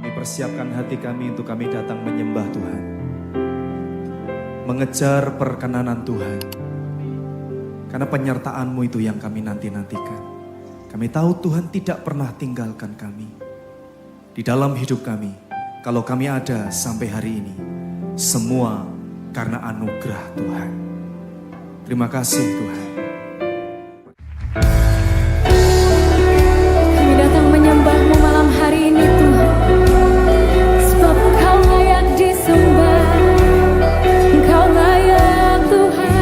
Kami persiapkan hati kami untuk kami datang menyembah Tuhan, mengejar perkenanan Tuhan. Karena penyertaan-Mu itu yang kami nanti-nantikan. Kami tahu Tuhan tidak pernah tinggalkan kami di dalam hidup kami. Kalau kami ada sampai hari ini, semua karena anugerah Tuhan. Terima kasih Tuhan. Kami datang menyembah-Mu malam hari ini Tuhan, sebab Engkau layak disembah, Engkau layak Tuhan.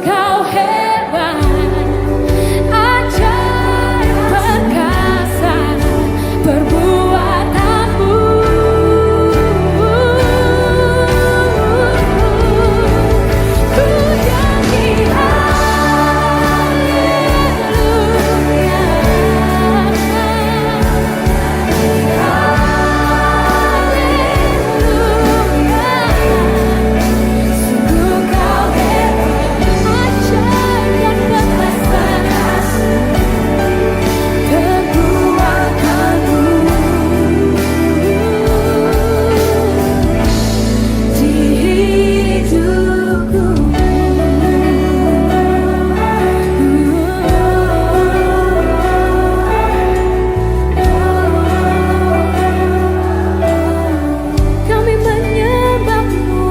kau hebat, ajaib perkasa perbuatanmu. Ku nyanyi haleluya, sungguh kau hebat, ajaib dan perkasa perbuatanmu di hidupku. Kami menyembahmu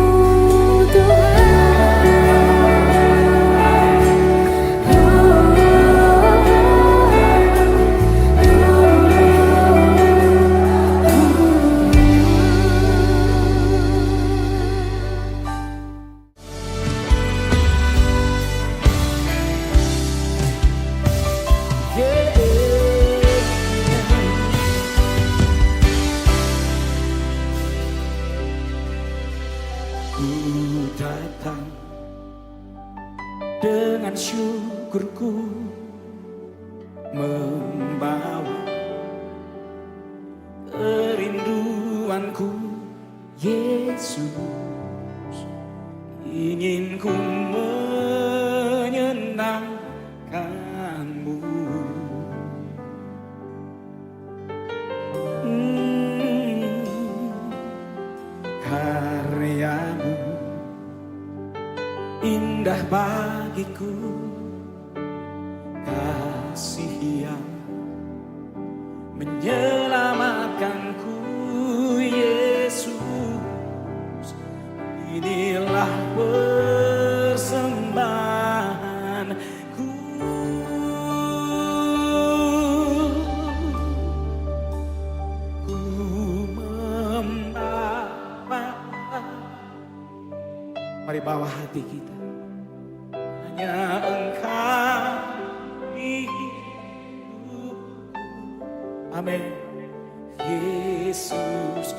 Ku datang dengan syukurku, membawa kerinduanku. Yesus, ingin ku menyenangkanmu. Karyamu indah bagiku, kasih yang menyelamatkanku. Yesus, inilah persembahanku. Ku membawa, mari bawa hati kita, hanya Engkau hidup. Amin. Yesus,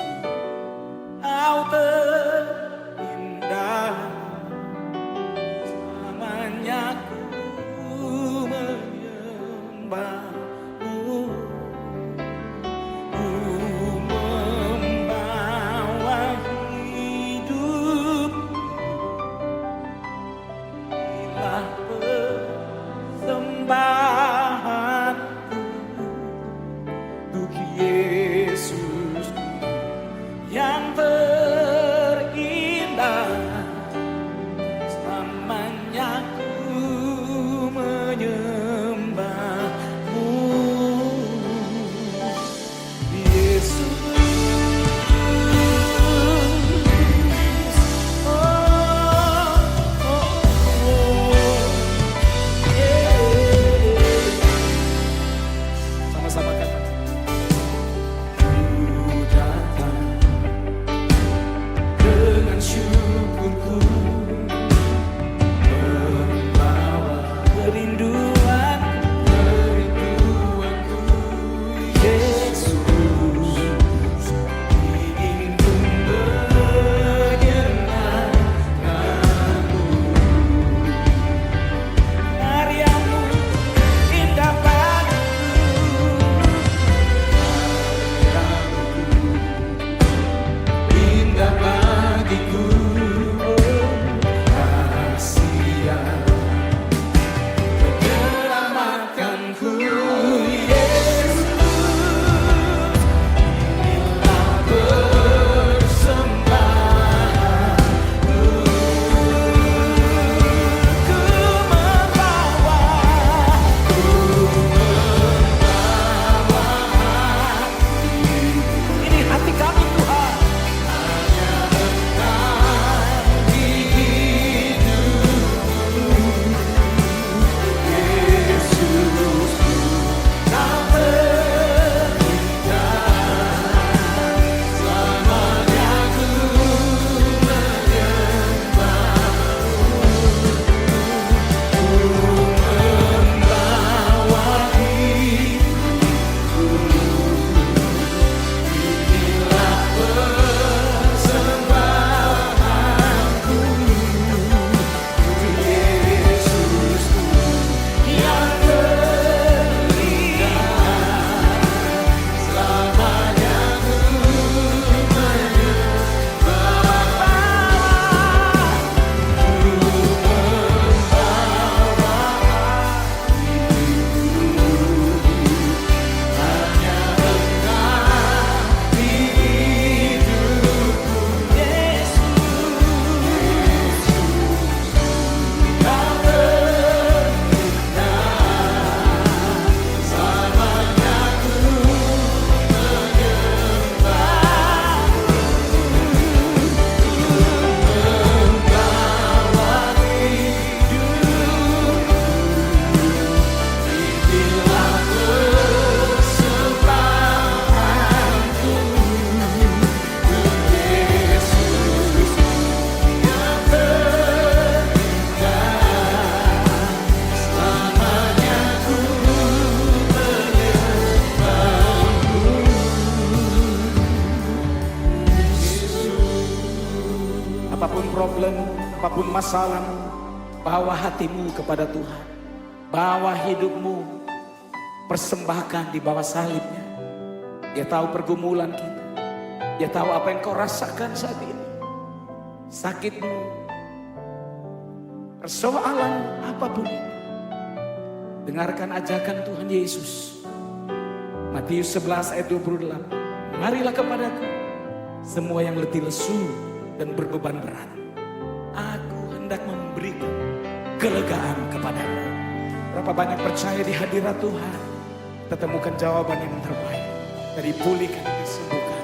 Kau terindah, selamanya ku menyembahmu. Ku membawa hidup, inilah persembahanku untuk Yesus. Apapun masalahmu, bawa hatimu kepada Tuhan. Bawa hidupmu, persembahkan di bawah salibnya. Dia tahu pergumulan kita. Dia tahu apa yang kau rasakan saat ini. Sakitmu, persoalan apapun itu. Dengarkan ajakan Tuhan Yesus. Matius 11 ayat 28. Marilah kepadaku semua yang letih lesu dan berbeban berat. Aku hendak memberikan kelegaan kepadamu. Berapa banyak percaya di hadirat Tuhan, kita temukan jawaban yang terbaik. Dari pulihkan, disembuhkan.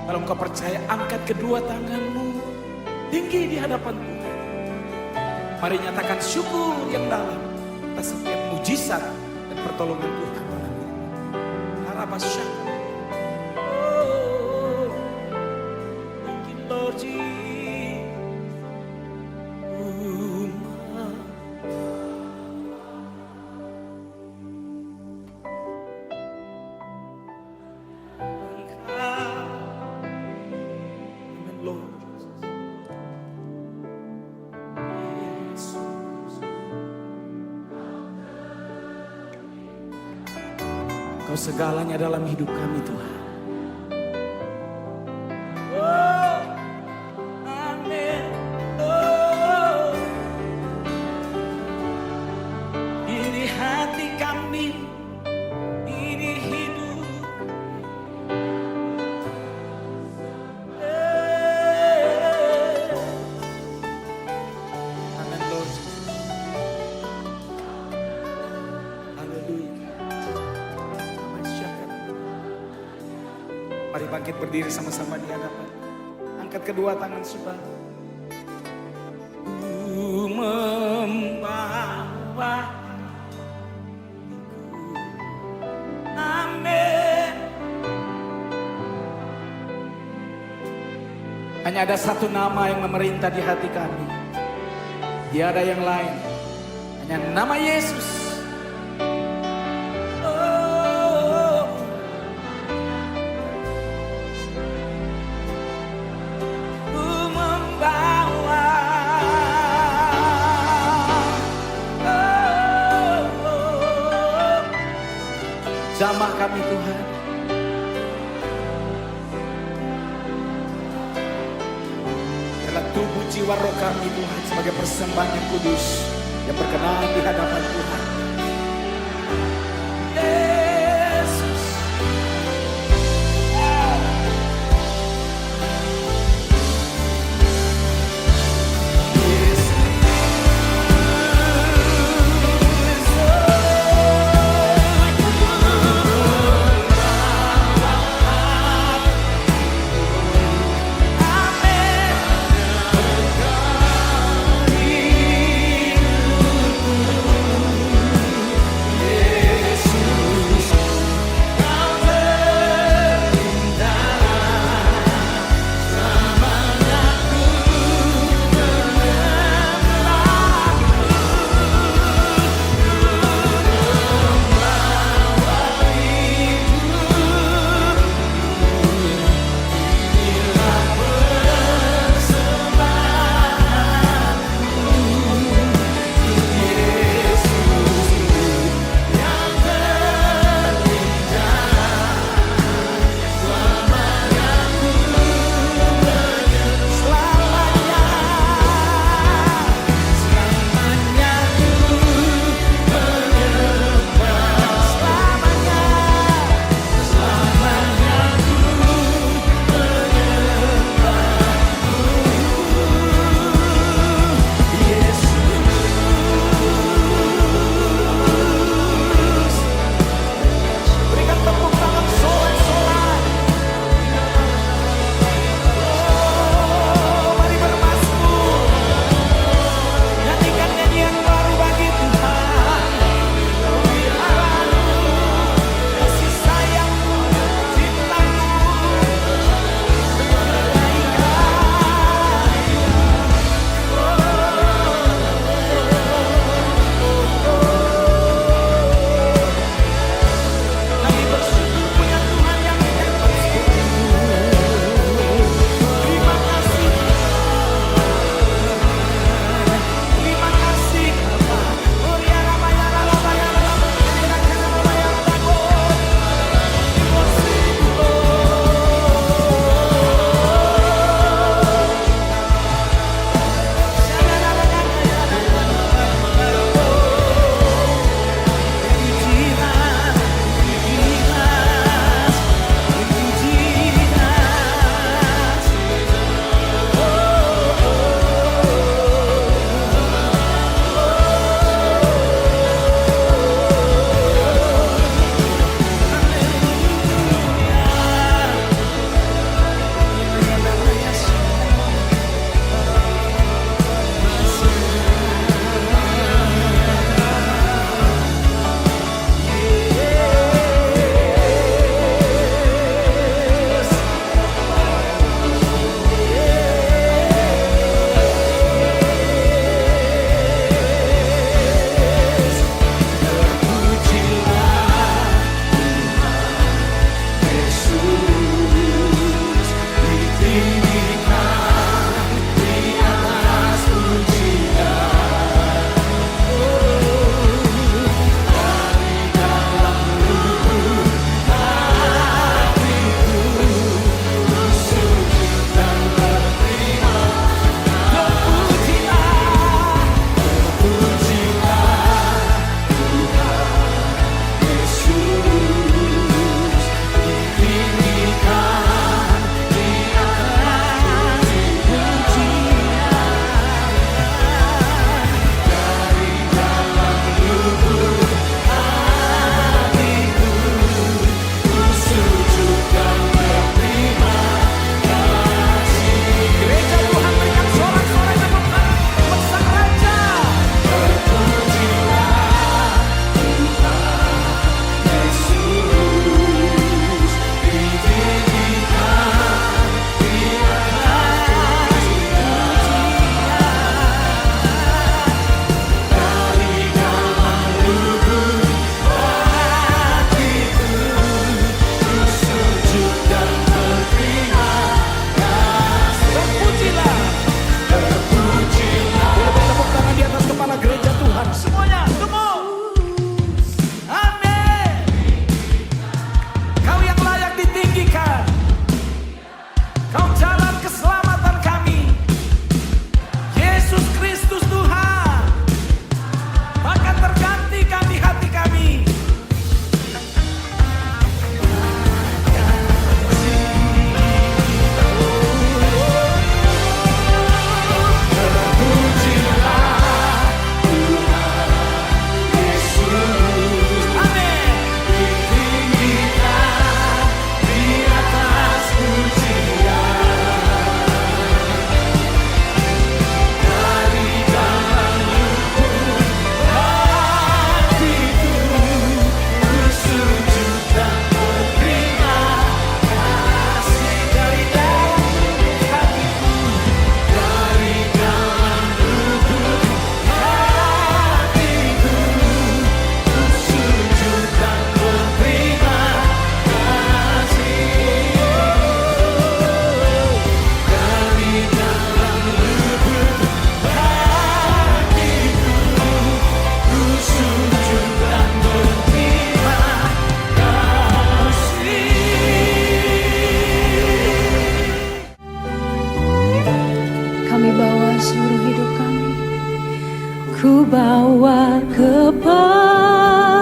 Kalau engkau percaya, angkat kedua tanganmu tinggi di hadapan Tuhan. Mari nyatakan syukur yang dalam atas setiap mujizat dan pertolongan Tuhan. Harap syukur. Oh, thank you Lord Jesus. Kau segalanya dalam hidup kami Tuhan. Oh, amin. Oh, ini hati kami, ini hidup. Amin Lord. Haleluya. Mari bangkit berdiri sama-sama di hadapan. Angkat kedua tangan saudara. Ku membawa. Amin. Hanya ada satu nama yang memerintah di hati kami. Tiada yang lain. Hanya nama Yesus. Jamah kami Tuhan. Adalah tubuh jiwa roh kami Tuhan sebagai persembahan yang kudus yang berkenan di hadapan Tuhan. Yesus.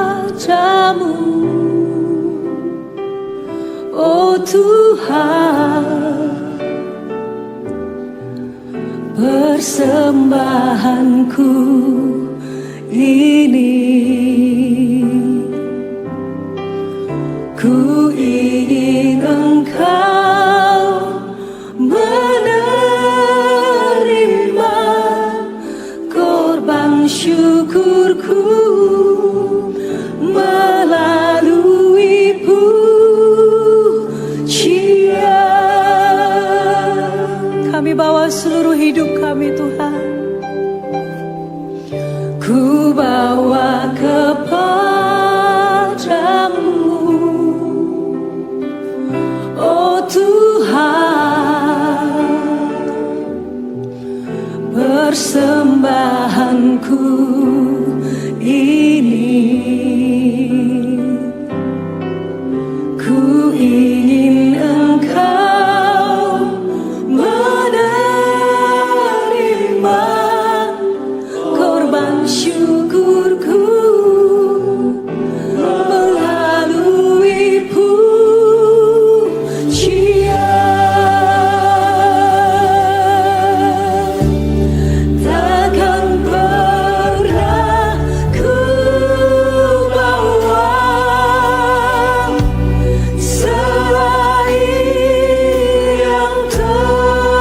kepadamu, oh Tuhan, persembahanku ini. Ku ingin Engkau menerima korban syukurku melalui pujian. Kami bawa seluruh hidup kami, Tuhan. Ku bawa kepadamu, oh Tuhan, persembahanku ini. Ku ingin Engkau menerima korban syukurku melalui pujian. Takkan pernah ku bawa selain yang terbaik,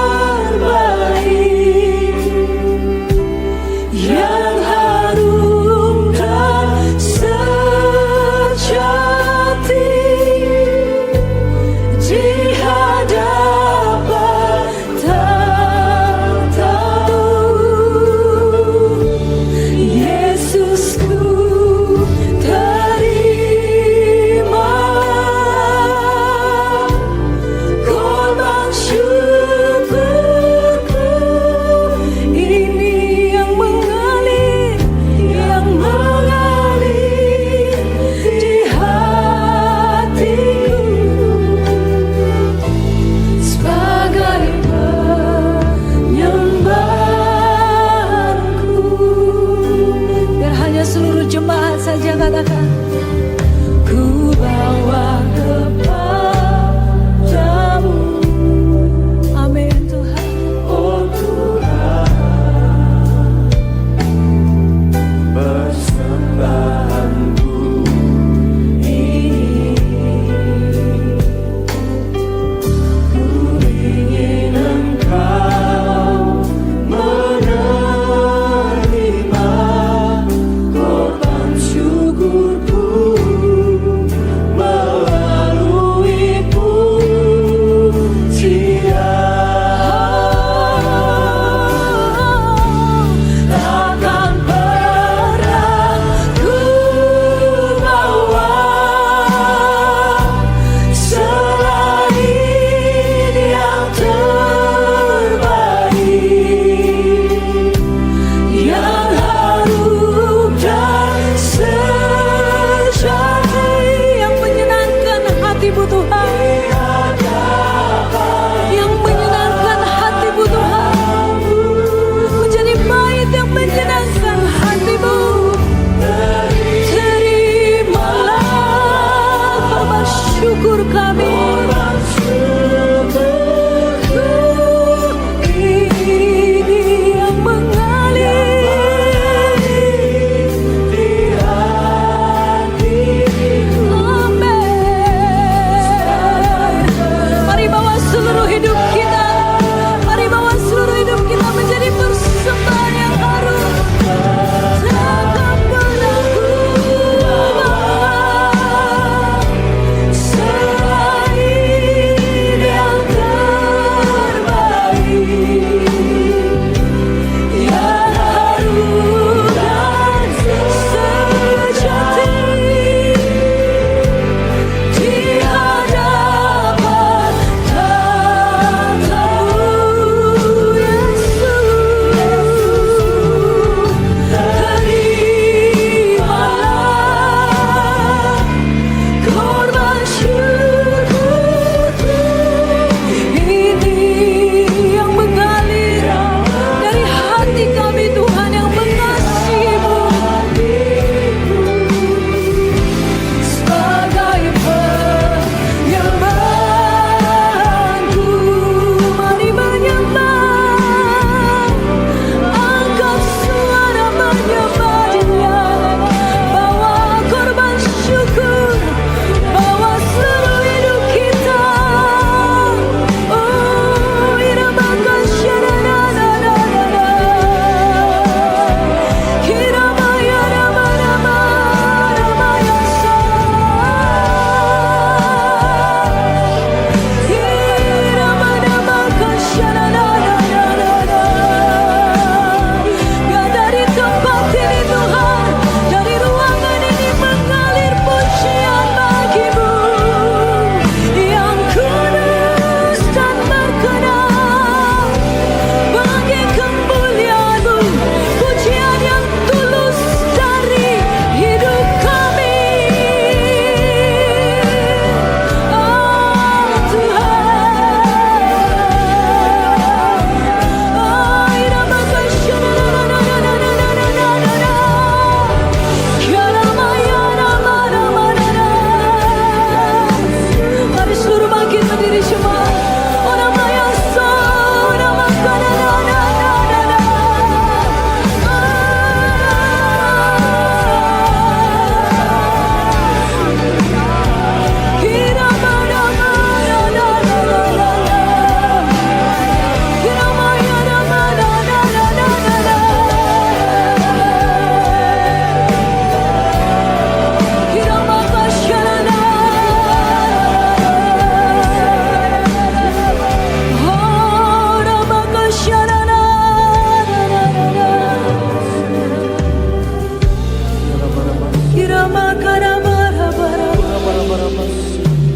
yang harum dan sejati di hadapan tahta-Mu. Yesusku, terima korban syukurku ini yang mengalir di hatiku sebagai penyembahanku. Biar hanya seluruh jemaat saja katakan, ku bawa kepadamu. Amin Tuhan. Oh Tuhan, persembahanku ini. Ku ingin Engkau menerima korban syukurku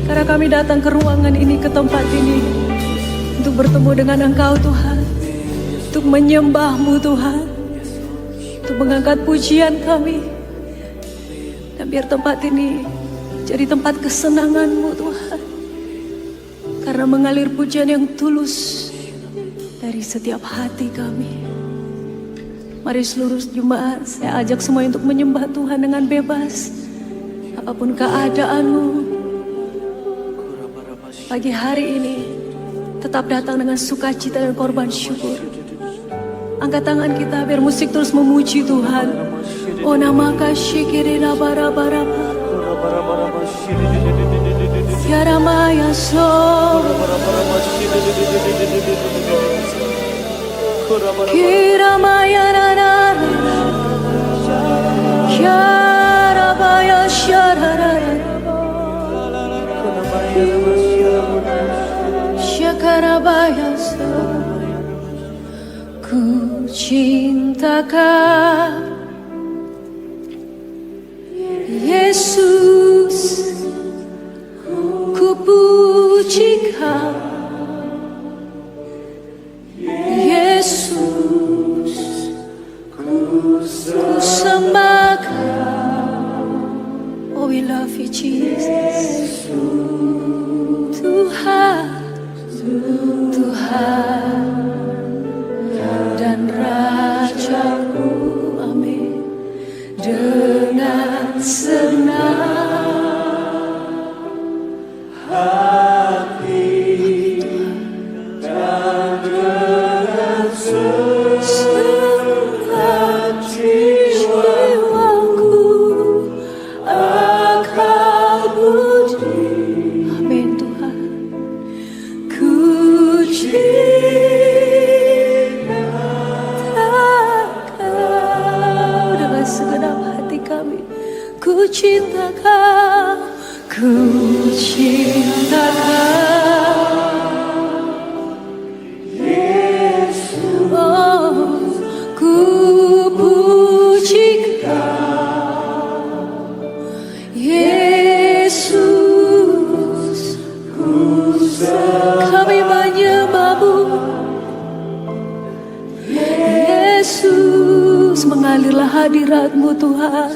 Karena kami datang ke ruangan ini, ke tempat ini, untuk bertemu dengan Engkau Tuhan, untuk menyembah-Mu Tuhan, untuk mengangkat pujian kami. Dan biar tempat ini jadi tempat kesenangan-Mu Tuhan, karena mengalir pujian yang tulus dari setiap hati kami. Mari seluruh jemaat, saya ajak semua untuk menyembah Tuhan dengan bebas. Apapun keadaanmu, pagi hari ini tetap datang dengan sukacita dan korban syukur. Angkat tangan kita biar musik terus memuji Tuhan. Oh namaka syikirina bara-bara-bara Tiara maya so Kira maya nana Kiara baya syarara Syakarabaya so Ku cintakan Yesus, ku pujikan Yesus, ku sembahkan. Oh we love you Jesus. Tuhan, Tuhan dan Rajaku, amin. Dengan senang hati dan dengan senang jiwaku akan puji. Amin Tuhan. Ku cintakan dengan segenap hati kami. Ku cintakan, ku cintakan Yesus. Oh, ku pujikan Yesus. Kami menyembah-Mu Yesus. Mengalirlah hadirat-Mu Tuhan,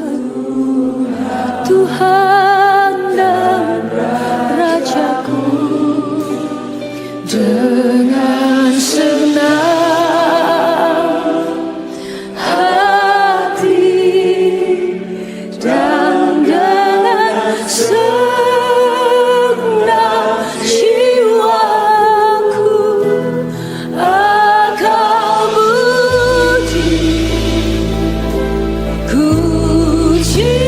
Tuhan dan Rajaku. Dengan senang hati dan dengan senang jiwaku akan puji. Ku cintakan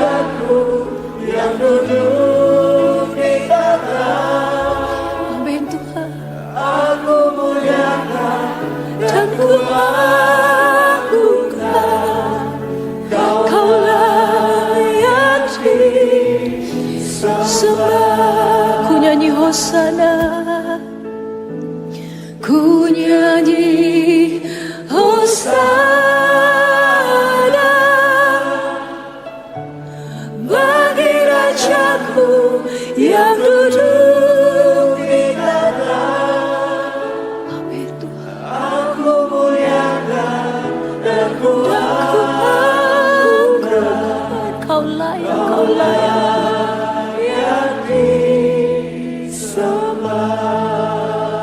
rajaku yang duduk di tata. Amin Tuhan. Aku muliakan Dan ku agungkan Kau layak disembah. Ku nyanyi hosana, ku nyanyi hosana bagi rajaku yang duduk di tata. Amin Tuhan. Aku muliakan dan ku agungkan Kau layak, Kau layak.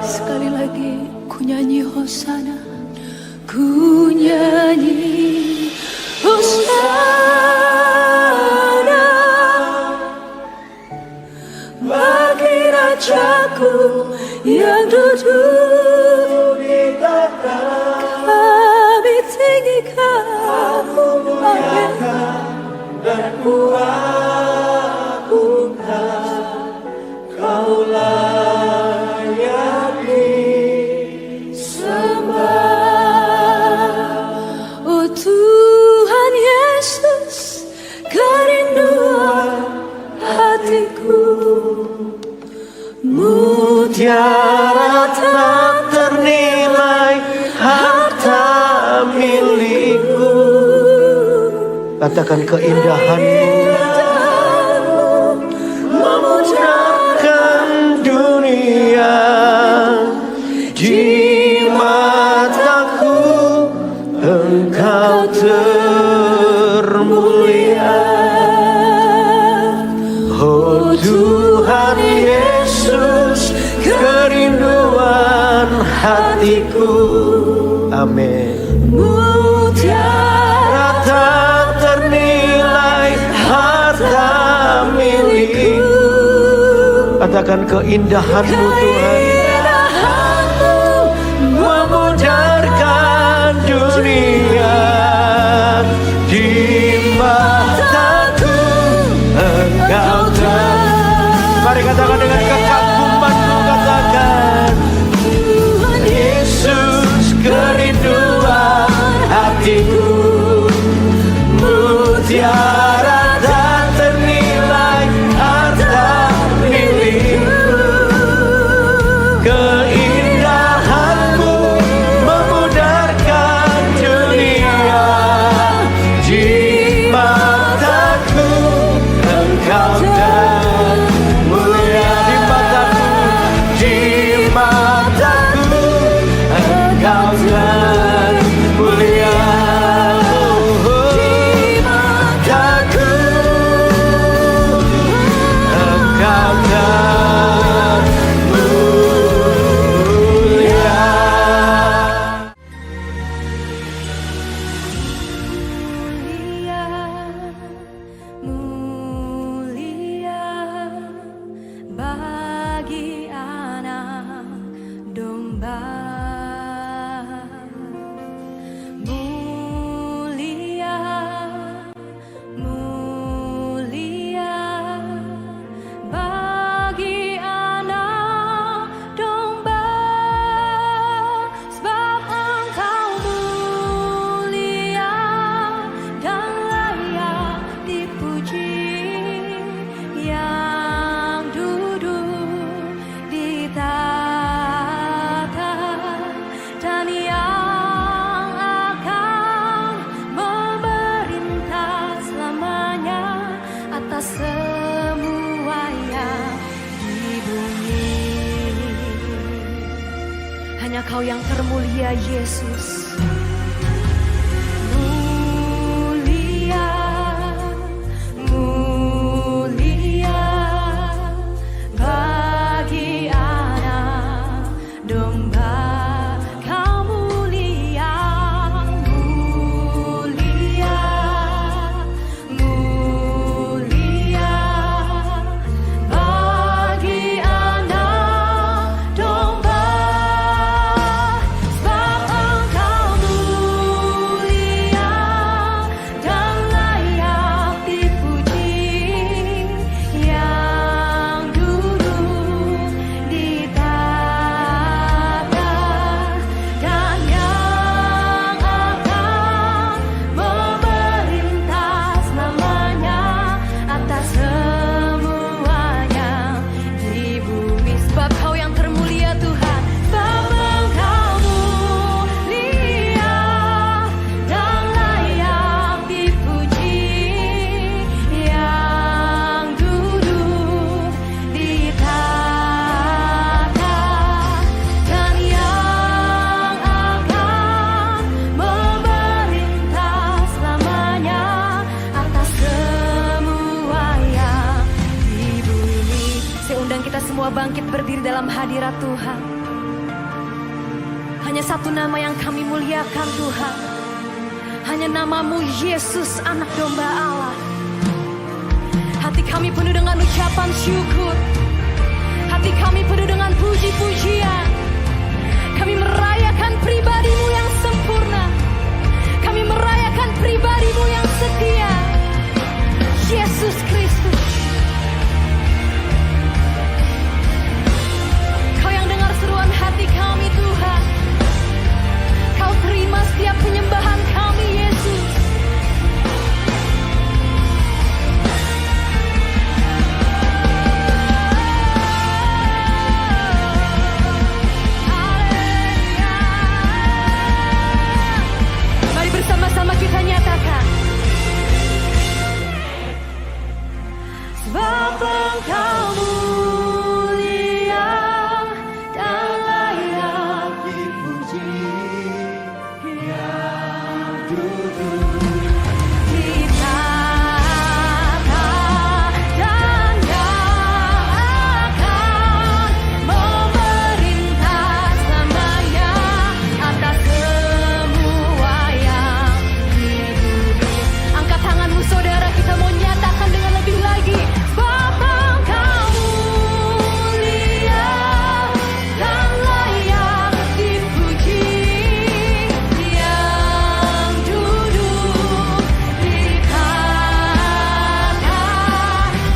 Sekali lagi ku nyanyi hosana, ku nyanyi hosana bagi rajaku yang duduk di tata. Kami tinggikan, amin, dan ku agungkan Kau layak disembah. oh Tuhan Yesus, kerinduan hatiku. Mutiara tak ternilai harta milikku. Katakan keindahanmu memudarkan dunia. Di mataku Engkau termulia. Oh Tuhan Yesus, kerinduan hatiku. Amin. Mutiara Tak ternilai harta milikku. Katakan keindahanmu Tuhan memudarkan dunia. Di mataku Engkau Mari katakan dengan kekagumanmu, katakan Yesus, kerinduan hatiku. Mutiara tak ternilai harta milikku. Keindahanmu memudarkan dunia. Di mataku Engkau dan mulia. Di mataku, di mataku Engkau dan mulia. Bagi anak domba, mulia, mulia bagi anak domba, sebab Engkau mulia dan layak dipuji. Yang duduk di tata dan yang akan memerintah selamanya atas semua yang di bumi. Hanya Kau yang termulia, Yesus. Mulia, mulia bagi anak domba. Kau mulia, mulia, mulia bagi anak domba, sebab Engkau semua bangkit berdiri dalam hadirat Tuhan. Hanya satu nama yang kami muliakan Tuhan. Hanya namamu Yesus, Anak Domba Allah. Hati kami penuh dengan ucapan syukur. Hati kami penuh dengan puji-pujian. Kami merayakan pribadimu yang sempurna. Kami merayakan pribadimu yang setia, Yesus Kristus. Kau yang dengar seruan hati kami Tuhan. Kau terima setiap penyembahan kami Yesus. Mari bersama-sama kita nyatakan. Sebab Engkau mulia dan layak dipuji, yang duduk di tahta dan yang akan memerintah selamanya atas semua yang di bumi. Angkat tanganmu saudara, kita mau nyatakan dengan lebih lagi. Sebab Engkau mulia dan layak dipuji, yang duduk di tahta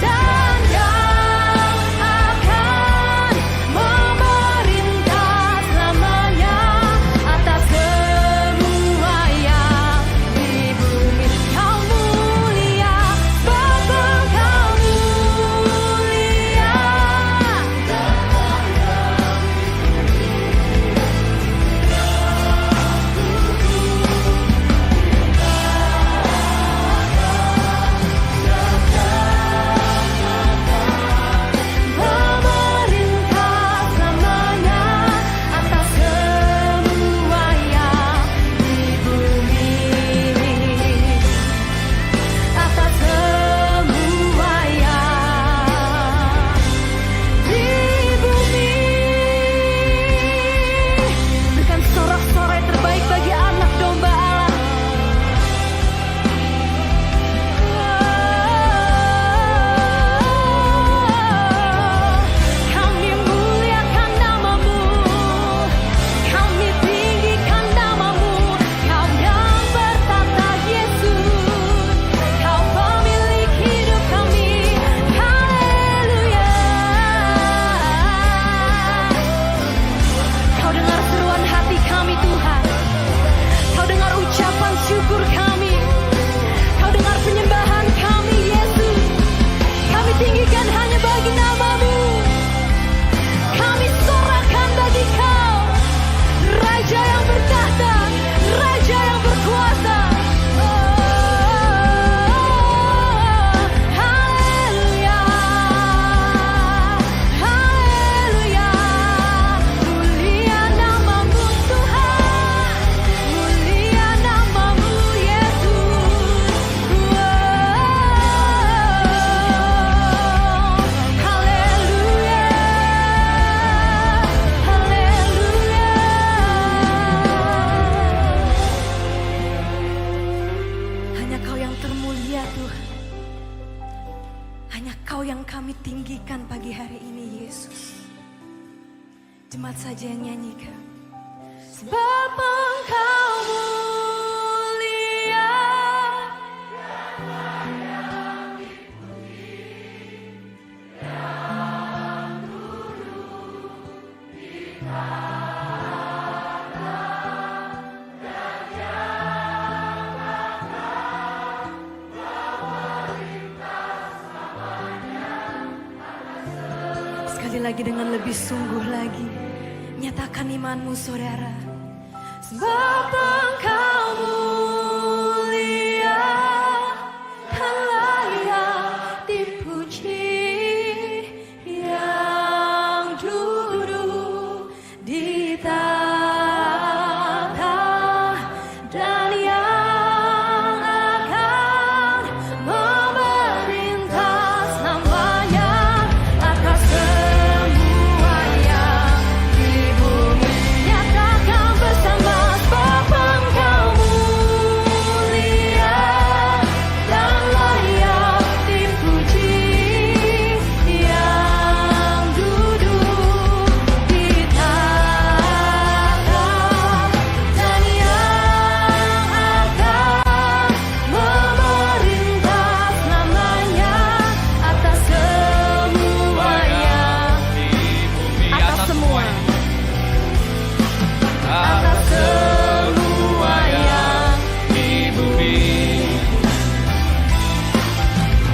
dan yang akan memerintah selamanya atas semua yang di bumi. Kau mulia, sebab Engkau mulia. Memerintah selamanya atas semua yang di bumi, atas semua yang di bumi. Berikan sorak-sorai terbaik bagi Anak Domba Allah. Kami muliakan namamu, kami tinggikan namamu. Kau yang bertata Yesus, Kau pemilik hidup kami. Haleluya. Kau dengar seruan hati kami Tuhan. Kau dengar ucapan syukur kami. Kau dengar penyembahan kami Yesus. Kami tinggikan hanya bagi namamu. Kami sorakan bagi Kau, Raja yang bertahta, Raja yang berkuasa. Haleluya, haleluya. Mulia namamu Tuhan, mulia namamu Yesus. Haleluya, haleluya. Hanya Kau yang termulia Tuhan. Hanya Kau yang kami tinggikan pagi hari ini Yesus. Jemaat saja yang nyanyikan. Sebab Engkau mulia. Sekali lagi dengan lebih sungguh lagi, nyatakan imanmu saudara. Sebab Engkau mulia dan layak dipuji, yang duduk di tahta dan yang akan memerintah selamanya atas semua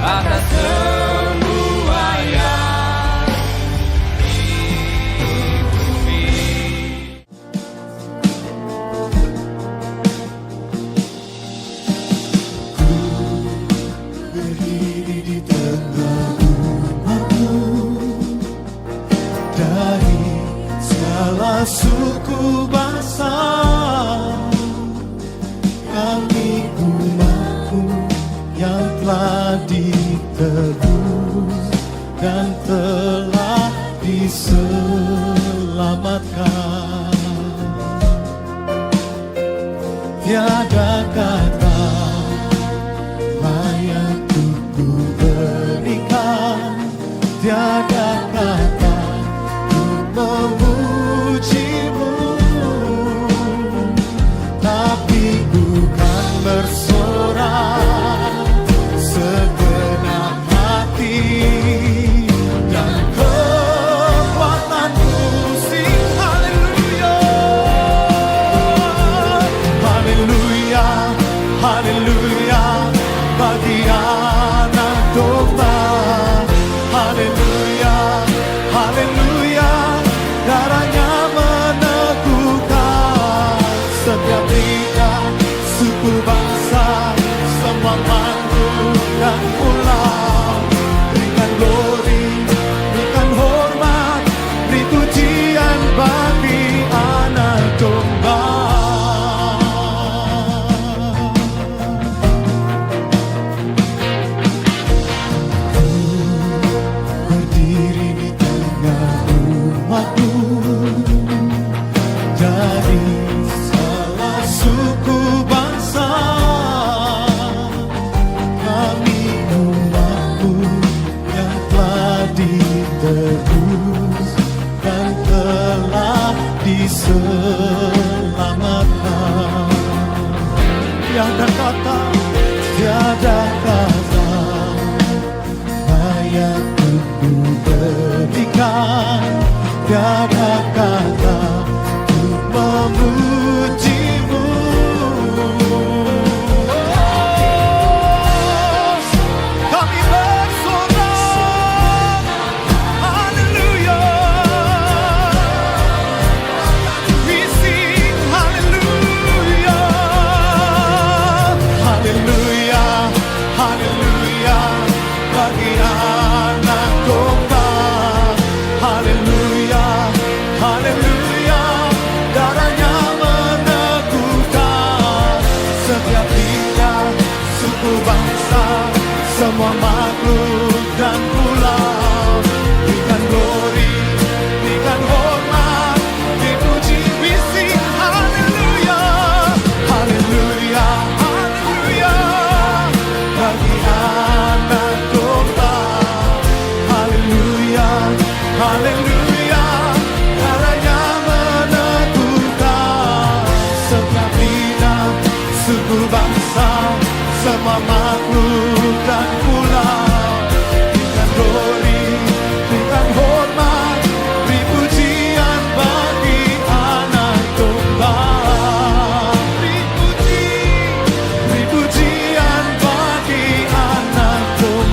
atas semua yang ditutupi. Berdiri di tengah umatmu, dari segala suku bangsa, kami umatmu yang telah ditebus dan telah diselamatkan. Tiada kata layak untuk ku berikan, tiada kata untuk memujimu, tapi bukan bersorak segenap hati dan kekuatanku. Sing haleluya, haleluya, haleluya bagi anak domba. Haleluya, haleluya, darahnya meneguhkan setiap lidah, suku bangsa, semua makhluk dan pulau. Berikan glory, berikan hormat, beri pujian bagi anak domba. Berdiri di tengah umatmu, dari salah suku bangsa, kami umatmu yang telah ditebus dan telah diselamatkan. Tiada kata, tiada kata layak untuk berikan, tiada kata untuk memujimu. Kami bersorak, haleluya. We sing haleluya, haleluya, haleluya bagi anak domba. Haleluya, haleluya, darahnya meneguhkan setiap lidah, suku bangsa, semua makhluk dan pulau. Berikan glory, berikan hormat, dipuji. We sing haleluya, haleluya, haleluya bagi anak domba. Haleluya, haleluya, darahnya meneguhkan setiap lidah, suku bangsa, semua makhluk dan pulau. Berikan glory, berikan hormat, beri pujian bagi anak domba. Beri pujian bagi anak domba.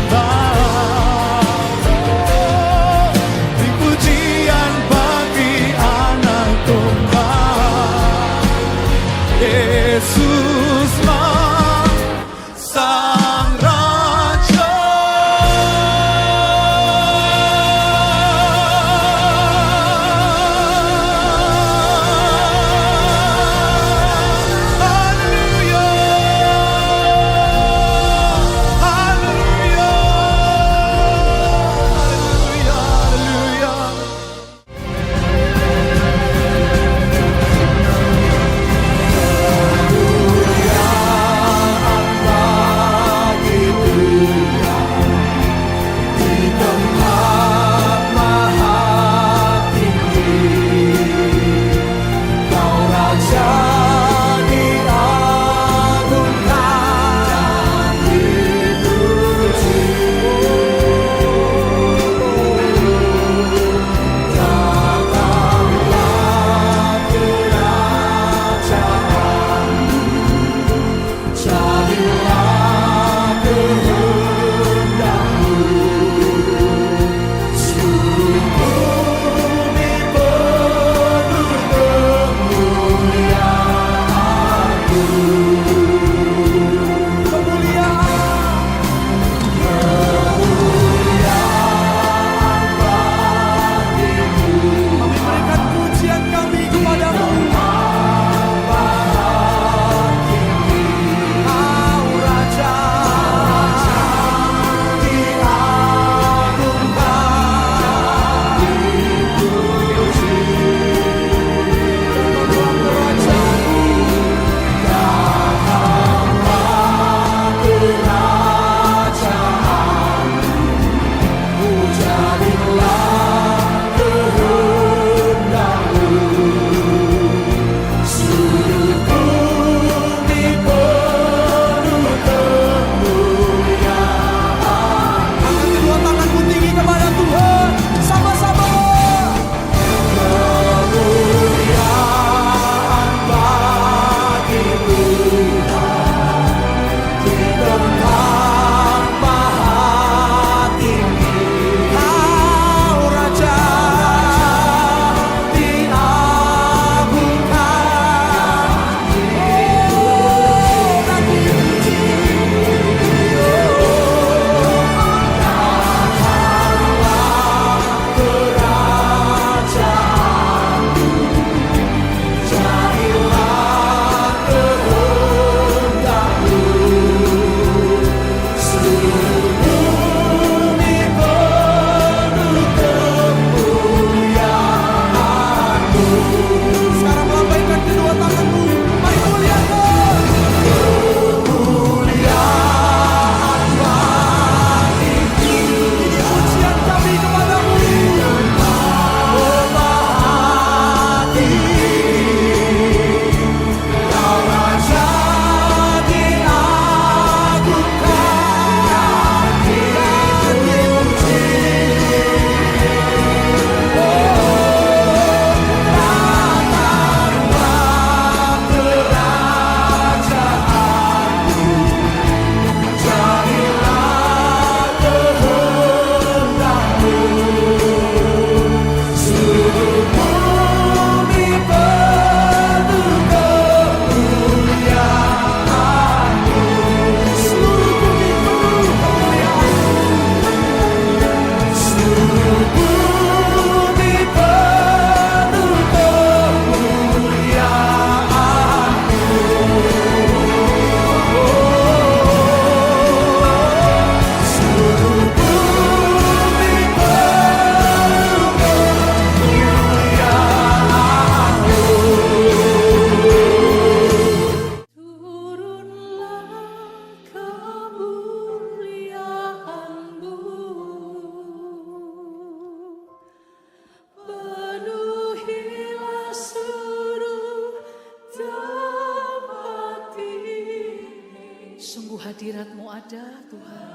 hadirat-Mu ada Tuhan.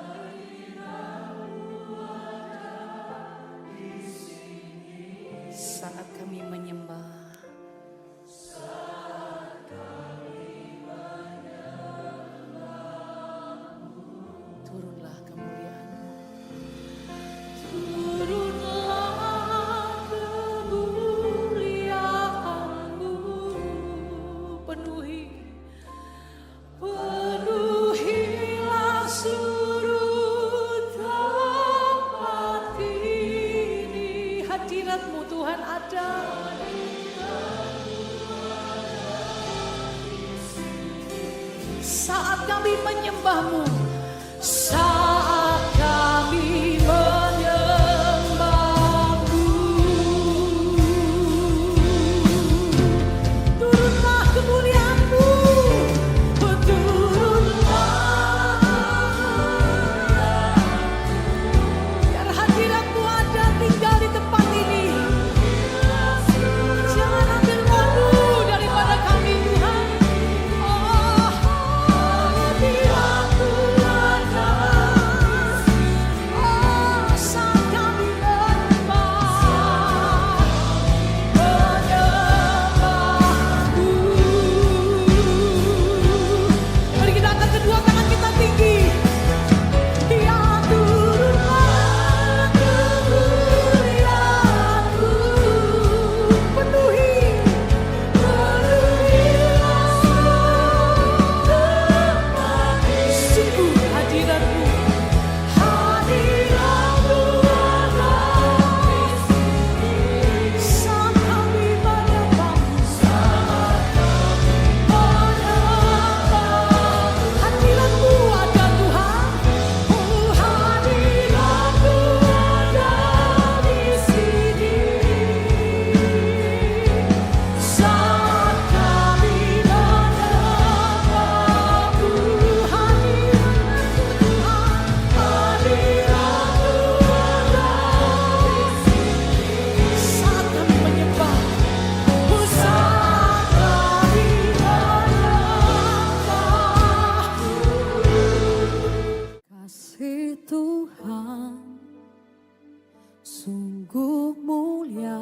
Saat kami menyembah, turunlah kemuliaan-Mu. Turunlah kemuliaan-Mu, penuhilah seluruh tempat ini. Hadirat-Mu Tuhan ada. Saat kami menyembah-Mu, saat kami menyembah-Mu, turunlah kemuliaan-Mu, turunlah, biar hadirat-Mu ada tinggal di tempat ini. Jangan ambil waktu daripada kami Tuhan. Oh, hadirat-Mu ada. Oh, saat kami menyembah-Mu. Mari kita angkat kedua tangan kita tinggi. Ya, turunlah kemuliaan-Mu, penuhilah tempat ini. Sungguh hadirat-Mu ada di sini. Saat kami menyembah-Mu, hadirat-Mu ada Tuhan. Oh, hadirat-Mu ada di sini. Saat kami menyembah-Mu, hadirat-Mu Tuhan, hadirat-Mu ada di sini. Saat kami menyembah, saat kami menyembah. Kasih Tuhan sungguh mulia,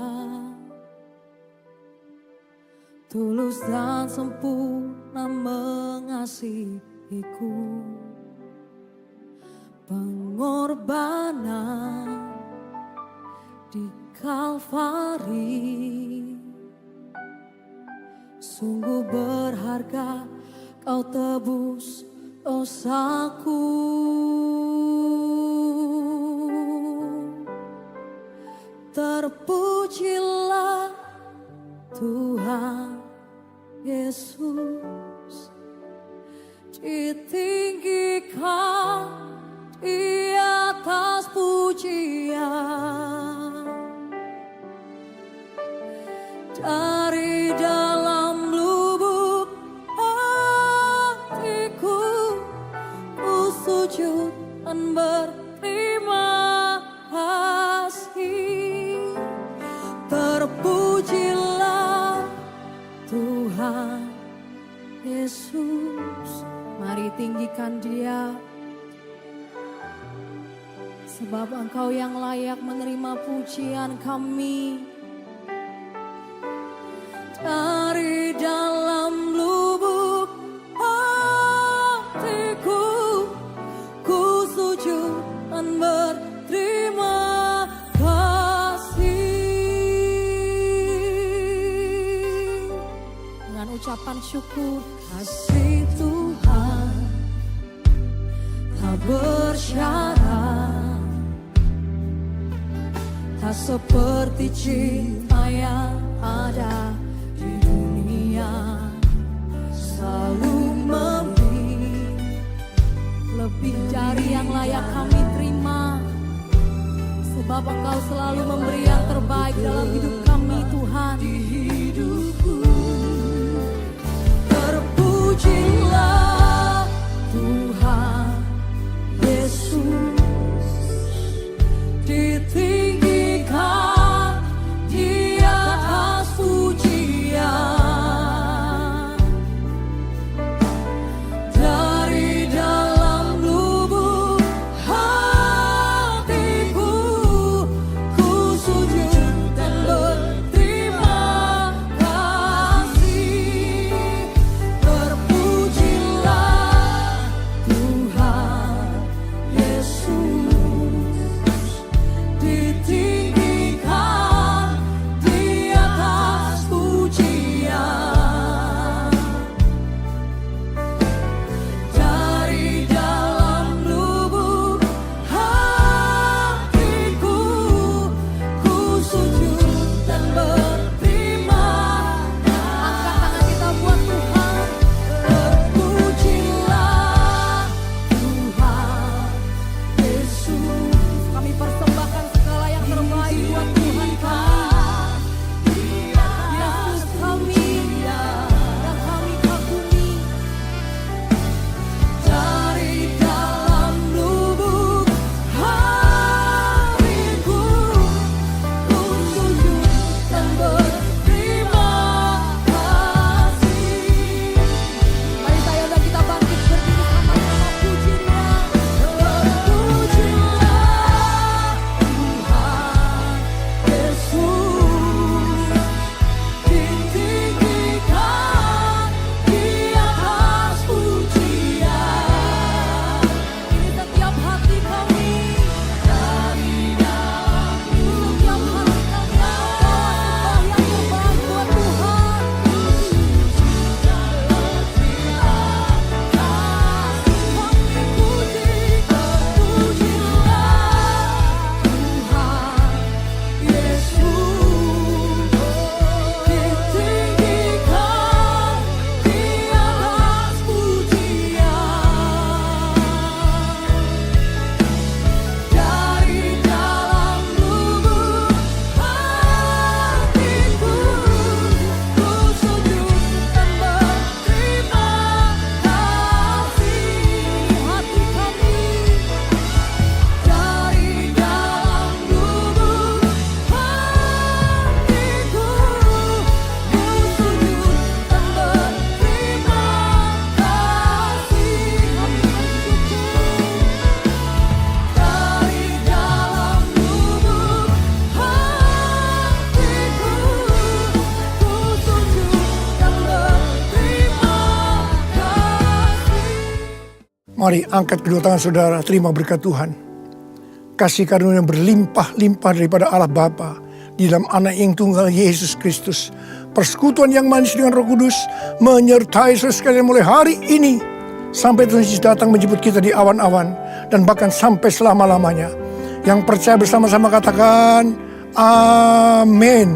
tulus dan sempurna mengasihiku. Pengorbanan di Kalvari sungguh berharga, Kau tebus dosaku. Terpujilah Tuhan Yesus, ditinggikan di atas pujian. Dari dalam lubuk hatiku, ku sujud dan berterima kasih. Terpujilah Tuhan Yesus. Mari tinggikan Dia, sebab Engkau yang layak menerima pujian kami. Dari dalam lubuk hatiku, ku sujud dan berterima kasih. Dengan ucapan syukur, kasih Tuhan tak bersyarat, tak seperti cinta yang ada di dunia. Selalu memberi lebih dari yang layak kami terima, sebab Engkau selalu memberi yang terbaik dalam hidup kami Tuhan. Di hidupku terpujilah Tuhan Yesus, ditinggikan di atas pujian. Dari dalam Mari angkat kedua tangan saudara, terima berkat Tuhan. Kasih karunia yang berlimpah-limpah daripada Allah Bapa di dalam anak yang tunggal Yesus Kristus. Persekutuan yang manis dengan Roh Kudus menyertai saudara sekalian mulai hari ini sampai Tuhan Yesus datang menjemput kita di awan-awan dan bahkan sampai selama-lamanya. Yang percaya bersama-sama katakan amin.